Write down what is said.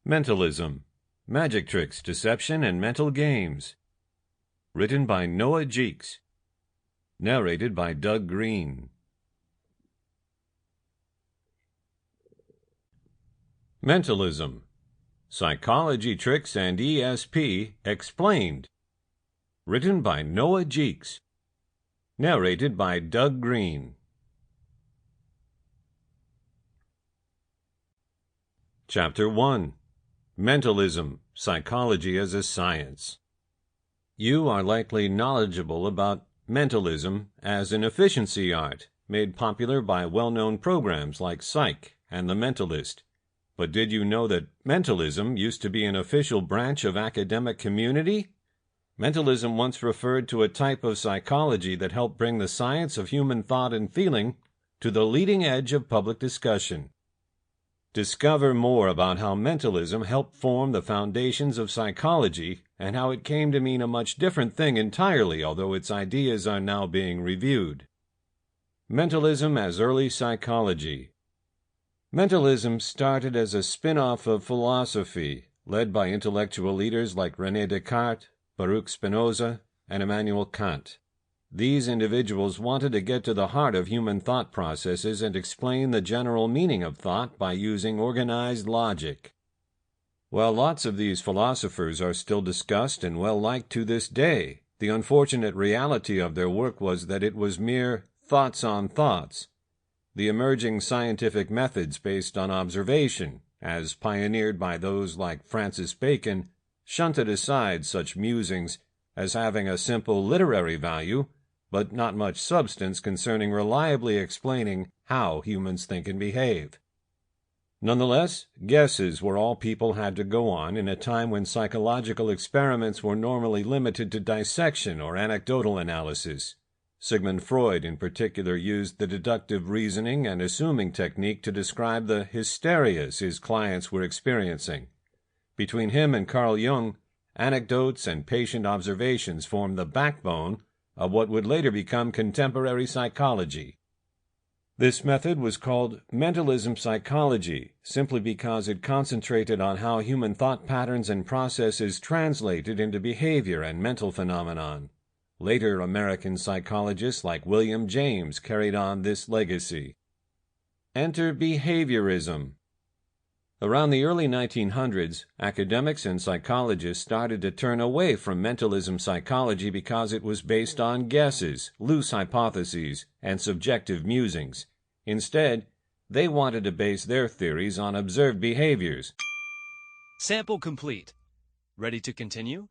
Mentalism, Magic Tricks, Deception, and Mental Games. Written by Jeecks. Narrated by Greene. Mentalism, Psychology Tricks and ESP Explained. Written by Jeecks. Narrated by Greene. Chapter 1. Mentalism, Psychology as a Science. You are likely knowledgeable about mentalism as an efficiency art made popular by well-known programs like Psych and The Mentalist. But did you know that mentalism used to be an official branch of academic community? Mentalism once referred to a type of psychology that helped bring the science of human thought and feeling to the leading edge of public discussion. Discover more about how mentalism helped form the foundations of psychology and how it came to mean a much different thing entirely, although its ideas are now being reviewed. Mentalism as early psychology. Mentalism started as a spin-off of philosophy, led by intellectual leaders like René Descartes, Baruch Spinoza, and Immanuel Kant. These individuals wanted to get to the heart of human thought processes and explain the general meaning of thought by using organized logic. While lots of these philosophers are still discussed and well-liked to this day, the unfortunate reality of their work was that it was mere thoughts on thoughts. The emerging scientific methods based on observation, as pioneered by those like Francis Bacon, shunted aside such musings as having a simple literary value, but not much substance concerning reliably explaining how humans think and behave. Nonetheless, guesses were all people had to go on in a time when psychological experiments were normally limited to dissection or anecdotal analysis. Sigmund Freud in particular used the deductive reasoning and assuming technique to describe the hysterias his clients were experiencing. Between him and Carl Jung, anecdotes and patient observations formed the backbone of what would later become contemporary psychology. This method was called mentalism psychology simply because it concentrated on how human thought patterns and processes translated into behavior and mental phenomenon. Later American psychologists like William James carried on this legacy. Enter behaviorism. Around the early 1900s, academics and psychologists started to turn away from mentalism psychology because it was based on guesses, loose hypotheses, and subjective musings. Instead, they wanted to base their theories on observed behaviors. Sample complete. Ready to continue?